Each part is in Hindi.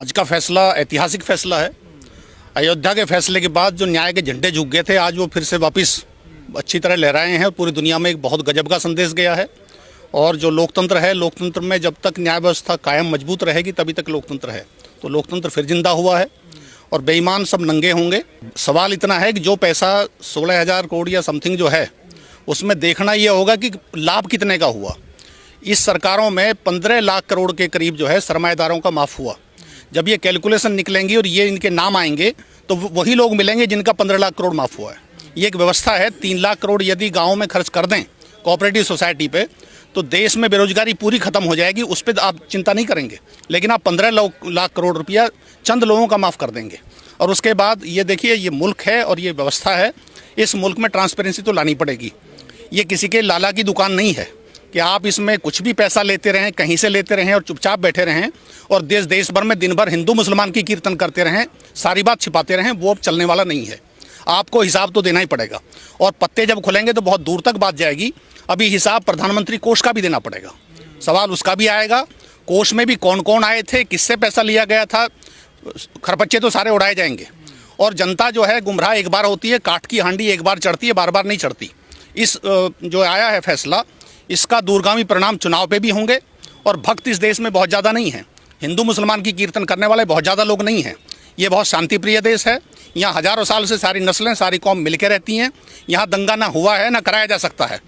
आज का फैसला ऐतिहासिक फैसला है। अयोध्या के फैसले के बाद जो न्याय के झंडे झुक गए थे, आज वो फिर से वापस अच्छी तरह लहराए हैं और पूरी दुनिया में एक बहुत गजब का संदेश गया है। और जो लोकतंत्र है, लोकतंत्र में जब तक न्याय व्यवस्था कायम मजबूत रहेगी तभी तक लोकतंत्र है। तो लोकतंत्र फिर जिंदा हुआ है और बेईमान सब नंगे होंगे। सवाल इतना है कि जो पैसा 16,000 करोड़ या समथिंग जो है, उसमें देखना ये होगा कि लाभ कितने का हुआ। इस सरकारों में 15 लाख करोड़ के करीब जो है सरमाएदारों का माफ़ हुआ। जब ये कैलकुलेशन निकलेंगी और ये इनके नाम आएंगे तो वही लोग मिलेंगे जिनका 15 लाख करोड़ माफ़ हुआ है। ये एक व्यवस्था है। 3 लाख करोड़ यदि गाँव में खर्च कर दें कोऑपरेटिव सोसाइटी पे तो देश में बेरोजगारी पूरी खत्म हो जाएगी। उस पर आप चिंता नहीं करेंगे, लेकिन आप 15 लाख करोड़ रुपया चंद लोगों का माफ़ कर देंगे। और उसके बाद ये देखिए, ये मुल्क है और ये व्यवस्था है। इस मुल्क में ट्रांसपेरेंसी तो लानी पड़ेगी। ये किसी के लाला की दुकान नहीं है कि आप इसमें कुछ भी पैसा लेते रहें, कहीं से लेते रहें और चुपचाप बैठे रहें और देश भर में दिन भर हिंदू मुसलमान की कीर्तन करते रहें, सारी बात छिपाते रहें। वो अब चलने वाला नहीं है। आपको हिसाब तो देना ही पड़ेगा और पत्ते जब खुलेंगे तो बहुत दूर तक बात जाएगी। अभी हिसाब प्रधानमंत्री कोष का भी देना पड़ेगा। सवाल उसका भी आएगा, कोष में भी कौन कौन आए थे, किससे पैसा लिया गया था। खरपच्चे तो सारे उड़ाए जाएंगे। और जनता जो है गुमराह एक बार होती है, काठ की हांडी एक बार चढ़ती है, बार बार नहीं चढ़ती। इस जो आया है फैसला, इसका दूरगामी परिणाम चुनाव पे भी होंगे। और भक्त इस देश में बहुत ज़्यादा नहीं है। हिंदू मुसलमान की कीर्तन करने वाले बहुत ज़्यादा लोग नहीं हैं। ये बहुत शांतिप्रिय देश है। यहाँ हज़ारों साल से सारी नस्लें, सारी कौम मिलकर रहती हैं। यहाँ दंगा ना हुआ है, ना कराया जा सकता है।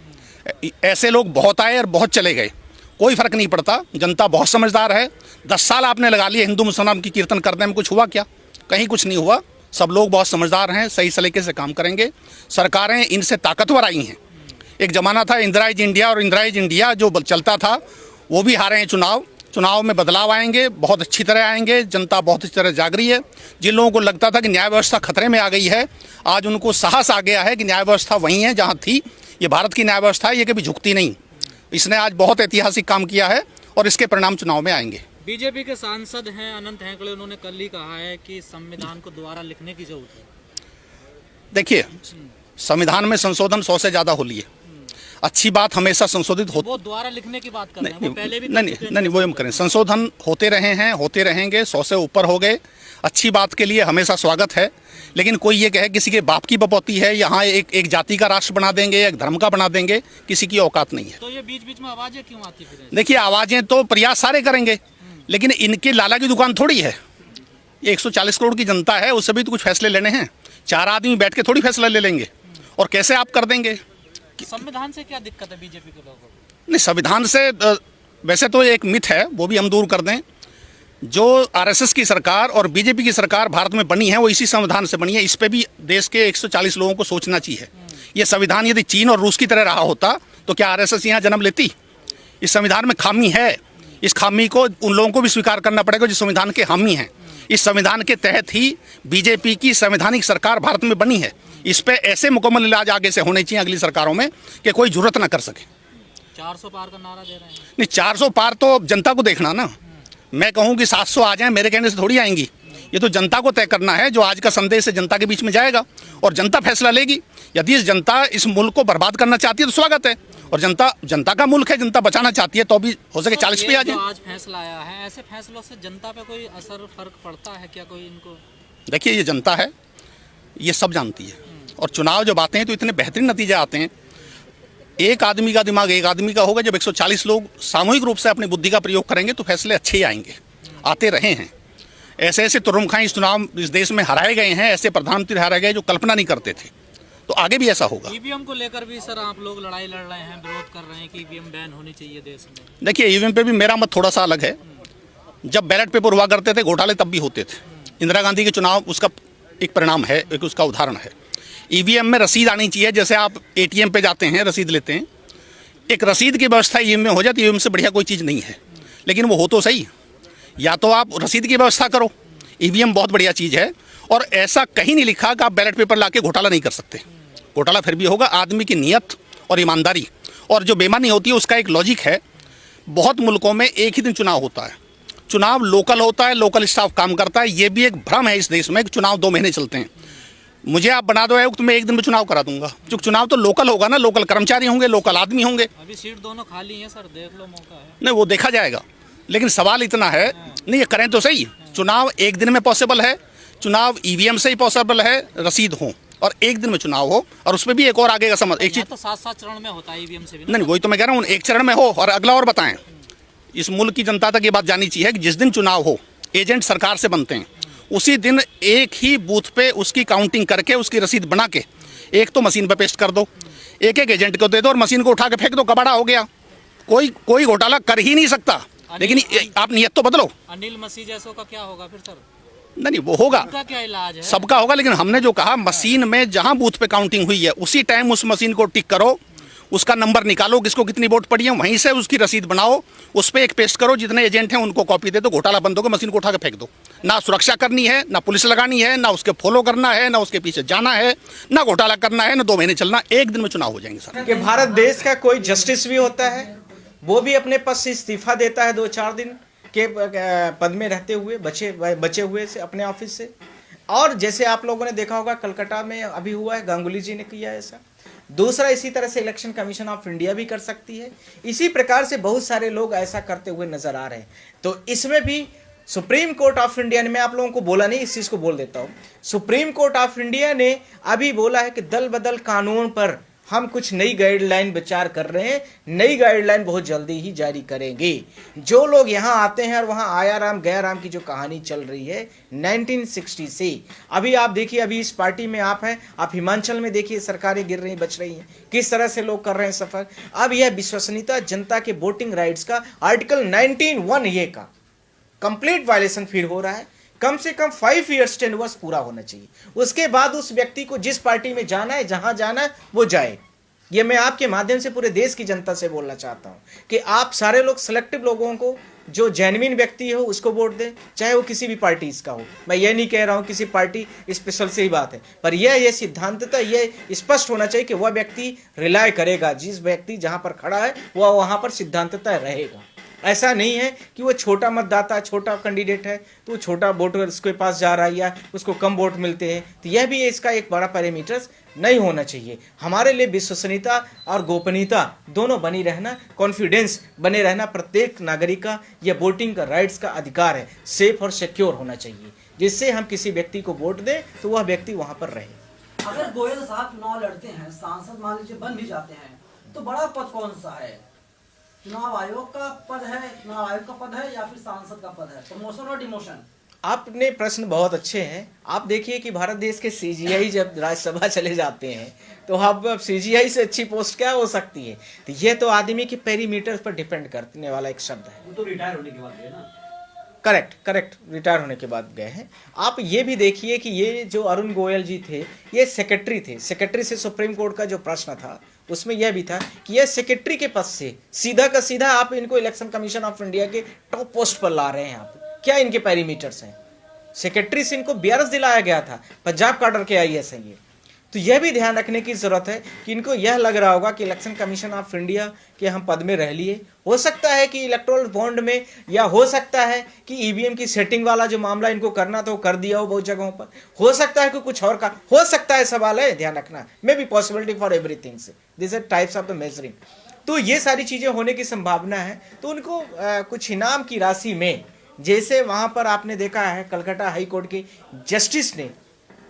ऐसे लोग बहुत आए और बहुत चले गए, कोई फ़र्क नहीं पड़ता। जनता बहुत समझदार है। 10 साल आपने लगा लिए हिंदू मुसलमान की कीर्तन करने में, कुछ हुआ क्या? कहीं कुछ नहीं हुआ। सब लोग बहुत समझदार हैं, सही सलीके से काम करेंगे। सरकारें इनसे ताकतवर आई हैं। एक ज़माना था इंदिराइज इंडिया, और इंदिराइज इंडिया जो चलता था वो भी हारे हैं चुनाव में बदलाव आएंगे, बहुत अच्छी तरह आएंगे। जनता बहुत अच्छी तरह जाग रही है। जिन लोगों को लगता था कि न्याय व्यवस्था खतरे में आ गई है, आज उनको साहस आ गया है कि न्याय व्यवस्था वहीं है जहाँ थी। ये भारत की न्याय व्यवस्था है, ये कभी झुकती नहीं। इसने आज बहुत ऐतिहासिक काम किया है और इसके परिणाम चुनाव में आएंगे। बीजेपी के सांसद हैं अनंत हेगड़े, उन्होंने कल ही कहा है कि संविधान को दोबारा लिखने की जरूरत है। देखिए, संविधान में संशोधन 100 से ज़्यादा होली है। अच्छी बात हमेशा संशोधित होती। वो दोबारा लिखने की बात कर रहे हैं, वो पहले भी नहीं, वो हम करें। संशोधन होते रहे हैं, होते रहेंगे। 100 से ऊपर हो गए। अच्छी बात के लिए हमेशा स्वागत है। लेकिन कोई ये कहे किसी के बाप की बपौती है, यहाँ एक जाति का राष्ट्र बना देंगे, एक धर्म का बना देंगे, किसी की औकात नहीं है। तो ये बीच बीच में आवाजें क्यों आती फिर? देखिए, आवाजें तो प्रयास सारे करेंगे, लेकिन इनके लाला की दुकान थोड़ी है। ये 140 करोड़ की जनता है, उससे भी तो कुछ फैसले लेने हैं। 4 आदमी बैठ के थोड़ी फैसला ले लेंगे। और कैसे आप कर देंगे? संविधान से क्या दिक्कत है बीजेपी के लोगों को? नहीं, संविधान से वैसे तो एक मिथ है, वो भी हम दूर कर दें। जो आरएसएस की सरकार और बीजेपी की सरकार भारत में बनी है वो इसी संविधान से बनी है। इस पे भी देश के 140 लोगों को सोचना चाहिए। ये संविधान यदि चीन और रूस की तरह रहा होता तो क्या आरएसएस यहाँ जन्म लेती? इस संविधान में खामी है। इस खामी को उन लोगों को भी स्वीकार करना पड़ेगा जो संविधान के हामी हैं। इस संविधान के तहत ही बीजेपी की संवैधानिक सरकार भारत में बनी है। इस पे ऐसे मुकम्मल इलाज आगे से होने चाहिए अगली सरकारों में कि कोई जरूरत ना कर सके। 400 पार का नारा दे रहे हैं। नहीं, 400 पार तो जनता को देखना ना। मैं कहूँ कि 700 आ जाएं, मेरे कहने से थोड़ी आएंगी। ये तो जनता को तय करना है। जो आज का संदेश है जनता के बीच में जाएगा और जनता फैसला लेगी। यदि जनता इस मुल्क को बर्बाद करना चाहती है तो स्वागत है। और जनता का मुल्क है, जनता बचाना चाहती है तो भी हो सके 40 पे आ जाए। आज फैसला आया है, ऐसे फैसलों से जनता पे कोई असर फर्क पड़ता है क्या? कोई इनको देखिए, ये जनता है, ये सब जानती है। और चुनाव जब आते हैं तो इतने बेहतरीन नतीजे आते हैं। एक आदमी का दिमाग एक आदमी का होगा। जब 140 लोग सामूहिक रूप से अपनी बुद्धि का प्रयोग करेंगे तो फैसले अच्छे ही आएंगे। आते रहे हैं ऐसे ऐसे तुरुम खां इस चुनाव इस देश में हराए गए हैं, ऐसे प्रधानमंत्री हराए गए जो कल्पना नहीं करते थे। तो आगे भी ऐसा होगा। ईवीएम को लेकर भी सर आप लोग लड़ाई लड़ रहे हैं, विरोध कर रहे हैं कि ईवीएम बैन होनी चाहिए देश में। देखिए, ईवीएम पे भी मेरा मत थोड़ा सा अलग है। जब बैलेट पेपर हुआ करते थे घोटाले तब भी होते थे। इंदिरा गांधी के चुनाव उसका एक परिणाम है, एक उसका उदाहरण है। ईवीएम में रसीद आनी चाहिए। जैसे आप एटीएम पे जाते हैं, रसीद लेते हैं, एक रसीद की व्यवस्था ईवीएम में हो जाती है। ईवीएम से बढ़िया कोई चीज़ नहीं है। लेकिन वो हो तो सही। या तो आप रसीद की व्यवस्था करो। ईवीएम बहुत बढ़िया चीज़ है। और ऐसा कहीं नहीं लिखा कि आप बैलेट पेपर लाके घोटाला नहीं कर सकते। घोटाला फिर भी होगा। आदमी की नीयत और ईमानदारी और जो बेईमानी होती है उसका एक लॉजिक है। बहुत मुल्कों में एक ही दिन चुनाव होता है। चुनाव लोकल होता है, लोकल स्टाफ काम करता है। ये भी एक भ्रम है इस देश में कि चुनाव 2 महीने चलते हैं। मुझे आप बना दो आयुक्त, मैं एक दिन में चुनाव करा दूंगा। जो चुनाव तो लोकल होगा ना, लोकल कर्मचारी होंगे, लोकल आदमी होंगे। अभी सीट दोनों खाली हैं सर, देख लो, मौका है। नहीं, वो देखा जाएगा। लेकिन सवाल इतना है, नहीं ये करें तो सही। चुनाव एक दिन में पॉसिबल है, चुनाव ईवीएम से ही पॉसिबल है, रसीद हो और एक दिन में चुनाव हो। और उसमें भी एक और आगे का समझ, एक चीज तो 7-7 चरण में होता है ईवीएम से भी। नहीं, वही तो मैं कह रहा हूँ, एक चरण में हो। और अगला और बताएं, इस मुल्क की जनता तक ये बात जानी चाहिए कि जिस दिन चुनाव हो एजेंट सरकार से बनते हैं, उसी दिन एक ही बूथ पे उसकी काउंटिंग करके उसकी रसीद बना के एक तो मशीन पे पेस्ट कर दो, एक एक एजेंट को दे दो और मशीन को उठा के फेंक दो, कबाड़ा हो गया। कोई घोटाला कर ही नहीं सकता। लेकिन आप नियत तो बदलो। अनिल मसीह जैसों का क्या होगा फिर सर? नहीं, वो होगा, उनका क्या इलाज है? सबका होगा। लेकिन हमने जो कहा, मशीन में जहां बूथ पे काउंटिंग हुई है उसी टाइम उस मशीन को टिक करो, उसका नंबर निकालो, किसको कितनी वोट पड़ी है, वहीं से उसकी रसीद बनाओ, उस पर एक पेस्ट करो, जितने एजेंट हैं उनको कॉपी दे दो, घोटाला बंद होगा, मशीन को उठा के फेंक दो। ना सुरक्षा करनी है, ना पुलिस लगानी है, ना उसके फॉलो करना है, ना उसके पीछे जाना है, ना घोटाला करना है, ना 2 महीने चलना, एक दिन में चुनाव हो जाएंगे सर। कि भारत देश का कोई जस्टिस भी होता है, वो भी अपने पद से इस्तीफा देता है 2-4 दिन के पद में रहते हुए, बचे हुए से अपने ऑफिस से। और जैसे आप लोगों ने देखा होगा कलकत्ता में अभी हुआ है, गांगुली जी ने किया ऐसा। दूसरा, इसी तरह से इलेक्शन कमीशन ऑफ इंडिया भी कर सकती है। इसी प्रकार से बहुत सारे लोग ऐसा करते हुए नजर आ रहे हैं। तो इसमें भी सुप्रीम कोर्ट ऑफ इंडिया ने, मैं आप लोगों को बोला नहीं, इस चीज को बोल देता हूं, सुप्रीम कोर्ट ऑफ इंडिया ने अभी बोला है कि दल बदल कानून पर हम कुछ नई गाइडलाइन विचार कर रहे हैं, नई गाइडलाइन बहुत जल्दी ही जारी करेंगे। जो लोग यहाँ आते हैं और वहाँ आया राम गया राम की जो कहानी चल रही है 1960 से, अभी आप देखिए, अभी इस पार्टी में आप हैं, आप हिमाचल में देखिए सरकारें गिर रही बच रही हैं, किस तरह से लोग कर रहे हैं सफर। अब यह विश्वसनीयता, जनता के वोटिंग राइट्स का आर्टिकल 19(1) ये का कंप्लीट वायलेशन फिर हो रहा है। कम से कम 5 ईयर्स टेन्योर पूरा होना चाहिए, उसके बाद उस व्यक्ति को जिस पार्टी में जाना है, जहां जाना है वो जाए। ये मैं आपके माध्यम से पूरे देश की जनता से बोलना चाहता हूं कि आप सारे लोग सिलेक्टिव लोगों को, जो जेन्युइन व्यक्ति हो उसको वोट दें, चाहे वो किसी भी पार्टी का हो। मैं ये नहीं कह रहा हूं किसी पार्टी स्पेशल से ही बात है, पर यह सिद्धांतता ये स्पष्ट होना चाहिए कि वह व्यक्ति रिलाय करेगा, जिस व्यक्ति जहां पर खड़ा है वह वहां पर सिद्धांतता रहेगा। ऐसा नहीं है कि वो छोटा मतदाता, छोटा कैंडिडेट है तो वो छोटा वोटर उसके पास जा रहा है या उसको कम वोट मिलते हैं, तो यह भी इसका एक बड़ा पैरामीटर नहीं होना चाहिए। हमारे लिए विश्वसनीयता और गोपनीयता दोनों बनी रहना, कॉन्फिडेंस बने रहना प्रत्येक नागरिक का, यह वोटिंग का राइट्स का अधिकार है, सेफ और सिक्योर होना चाहिए, जिससे हम किसी व्यक्ति को वोट दें तो वह व्यक्ति वहां पर रहे। अगर गोयल साहब चुनाव लड़ते हैं, सांसद मान लीजिए बन भी जाते हैं, तो बड़ा पद कौन सा है? चुनाव आयोग का पद है, चुनाव आयोग का पद है, या फिर सांसद का पद है? प्रमोशन और डिमोशन? आपने प्रश्न बहुत अच्छे हैं। आप देखिए कि भारत देश के सीजीआई जब राज्यसभा चले जाते हैं तो अब सीजीआई से अच्छी पोस्ट क्या हो सकती है? तो यह तो आदमी के पेरीमीटर पर डिपेंड करने वाला एक शब्द है। वो तो रिटायर होने के बाद गए ना। करेक्ट, रिटायर होने के बाद गए हैं। आप ये भी देखिए कि ये जो अरुण गोयल जी थे, ये सेक्रेटरी थे। सेक्रेटरी से सुप्रीम कोर्ट का जो प्रश्न था उसमें यह भी था कि यह सेक्रेटरी के पद से सीधा का सीधा आप इनको इलेक्शन कमीशन ऑफ इंडिया के टॉप पोस्ट पर ला रहे हैं। आप क्या इनके पैरामीटर्स हैं? सेक्रेटरी से इनको BRS दिलाया गया था, पंजाब काडर के IAS हैं ये। तो यह भी ध्यान रखने की जरूरत है कि इनको यह लग रहा होगा कि इलेक्शन कमीशन ऑफ इंडिया के हम पद में रह लिए, हो सकता है कि इलेक्टोरल बॉन्ड में, या हो सकता है कि EVM की सेटिंग वाला जो मामला इनको करना था वो कर दिया हो बहुत जगहों पर, हो सकता है कि कुछ और का हो सकता है, सवाल है, ध्यान रखना। Maybe possibility for everything से, this are types of the measuring. तो ये सारी चीजें होने की संभावना है। तो उनको कुछ इनाम की राशि में, जैसे वहां पर आपने देखा है कलकत्ता हाई कोर्ट के जस्टिस ने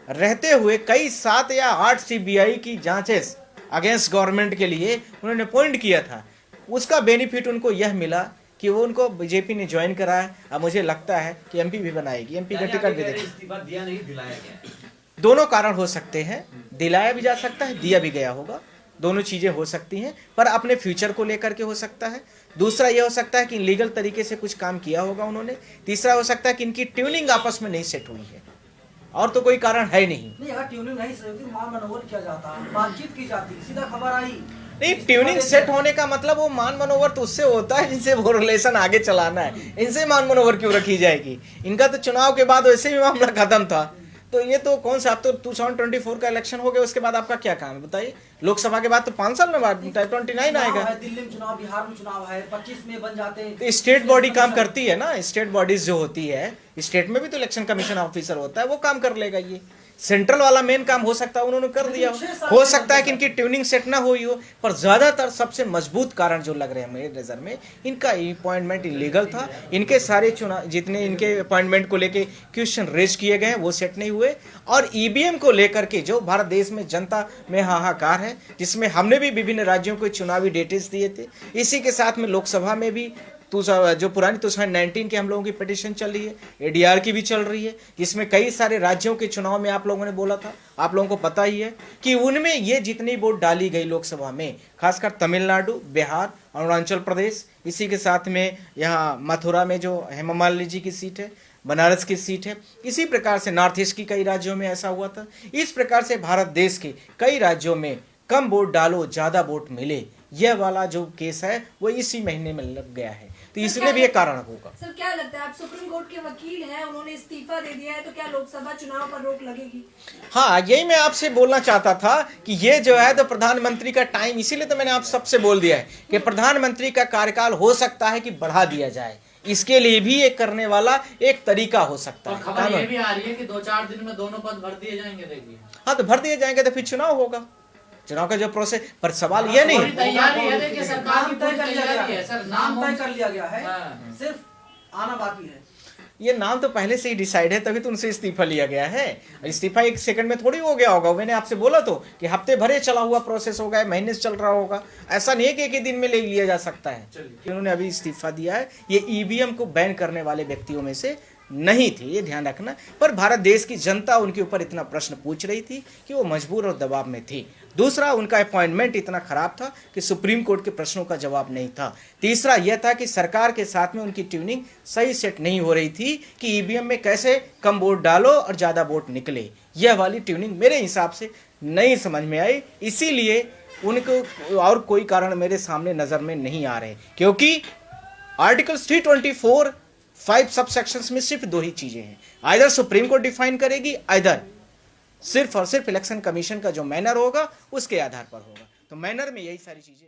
रहते हुए कई 7 या 8 CBI की जांचेस अगेंस्ट गवर्नमेंट के लिए उन्होंने अपॉइंट किया था, उसका बेनिफिट उनको यह मिला कि वो उनको बीजेपी ने ज्वाइन कराया। अब मुझे लगता है कि MP भी बनाएगी, MP का टिकट भी देगी। दोनों कारण हो सकते हैं, दिलाया भी जा सकता है, दिया भी गया होगा, दोनों चीजें हो सकती हैं, पर अपने फ्यूचर को लेकर के हो सकता है। दूसरा यह हो सकता है कि लीगल तरीके से कुछ काम किया होगा उन्होंने। तीसरा हो सकता है कि इनकी ट्यूनिंग आपस में नहीं सेट हुई है, और तो कोई कारण है नहीं। अगर ट्यूनिंग नहीं सेट होती, मान मनोवर किया जाता, बातचीत की जाती, सीधा खबर आई नहीं। ट्यूनिंग सेट होने का मतलब वो मान मनोवर तो उससे होता है जिनसे वो रिलेशन आगे चलाना है, इनसे मान मनोवर क्यों रखी जाएगी? इनका तो चुनाव के बाद वैसे भी मामला खत्म था, तो ये तो कौन सा, अब तो 2024 का इलेक्शन हो गया, उसके बाद आपका क्या काम है बताइए? लोकसभा के बाद तो 5 साल में 29 आएगा। चुनाव है, दिल्ली में चुनाव, बिहार में चुनाव है, 25 में बन जाते हैं। तो स्टेट बॉडी काम करती है ना, स्टेट बॉडीज जो होती है, स्टेट में भी तो इलेक्शन कमीशन ऑफिसर होता है, वो काम कर लेगा। ये सेंट्रल वाला मेन काम हो सकता है उन्होंने कर दिया हो सकता है कि इनकी ट्यूनिंग सेट ना हुई हो, पर ज्यादातर सबसे मजबूत कारण जो लग रहे हैं मेरे नजर में, इनका अपॉइंटमेंट इलीगल था। इनके सारे चुनाव जितने इनके अपॉइंटमेंट को लेके क्वेश्चन रेज किए गए वो सेट नहीं हुए, और ईवीएम को लेकर के जो भारत देश में जनता में हाहाकार है, जिसमें हमने भी विभिन्न राज्यों को चुनावी डेटेज दिए थे, इसी के साथ में लोकसभा में भी जो पुरानी 2019 की हम लोगों की पिटीशन चल रही है, एडीआर की भी चल रही है, जिसमें कई सारे राज्यों के चुनाव में आप लोगों ने बोला था, आप लोगों को पता ही है कि उनमें ये जितनी वोट डाली गई लोकसभा में, खासकर तमिलनाडु, बिहार, अरुणाचल प्रदेश, इसी के साथ में यहाँ मथुरा में जो हेमा मालिनी जी की सीट है, बनारस की सीट है, इसी प्रकार से नॉर्थ ईस्ट की कई राज्यों में ऐसा हुआ था। इस प्रकार से भारत देश के कई राज्यों में कम वोट डालो ज्यादा वोट मिले, यह वाला जो केस है वो इसी महीने में लग गया है, तो इसलिए भी एक कारण होगा। सर क्या लगता है, आप सुप्रीम कोर्ट के वकील हैं, उन्होंने इस्तीफा दे दिया है, तो क्या लोकसभा चुनाव पर रोक लगेगी? हाँ, यही मैं आपसे बोलना चाहता था कि ये जो है तो प्रधानमंत्री का टाइम, इसीलिए तो मैंने आप सबसे बोल दिया है कि प्रधानमंत्री का कार्यकाल हो सकता है कि बढ़ा दिया जाए, इसके लिए भी एक करने वाला एक तरीका हो सकता है। खबर ये भी आ रही है कि 2-4 दिन में दोनों पद भर दिए जाएंगे। देखिए, हाँ, तो भर दिए जाएंगे तो फिर चुनाव होगा। चुनाव का जो प्रोसेस, पर सवाल ये नहीं तैयारी है, देखिए सरकार की तय कर लिया गया है, सर, नाम तय कर लिया गया है, हाँ। सिर्फ आना बाकी है। ये नाम तो पहले से ही डिसाइड है, तभी तो उनसे इस्तीफा लिया गया है। इस्तीफा एक सेकंड में थोड़ी हो गया होगा, मैंने आपसे बोला तो कि हफ्ते भरे चला हुआ प्रोसेस होगा, महीने से चल रहा होगा, ऐसा नहीं है कि एक ही दिन में ले लिया जा सकता है। इन्होंने अभी इस्तीफा दिया है, ये ईवीएम को बैन करने वाले व्यक्तियों में से नहीं थे, ये ध्यान रखना। पर भारत देश की जनता उनके ऊपर इतना प्रश्न पूछ रही थी कि वो मजबूर और दबाव में थी। दूसरा, उनका अपॉइंटमेंट इतना खराब था कि सुप्रीम कोर्ट के प्रश्नों का जवाब नहीं था। तीसरा यह था कि सरकार के साथ में उनकी ट्यूनिंग सही सेट नहीं हो रही थी कि ईवीएम में कैसे कम वोट डालो और ज़्यादा वोट निकले, यह वाली ट्यूनिंग मेरे हिसाब से नहीं समझ में आई। इसीलिए उनको और कोई कारण मेरे सामने नज़र में नहीं आ रहे, क्योंकि आर्टिकल 324 5 सब सेक्शंस में सिर्फ 2 ही चीजें हैं, आइदर सुप्रीम कोर्ट डिफाइन करेगी, आइदर सिर्फ और सिर्फ इलेक्शन कमीशन का जो मैनर होगा उसके आधार पर होगा। तो मैनर में यही सारी चीजें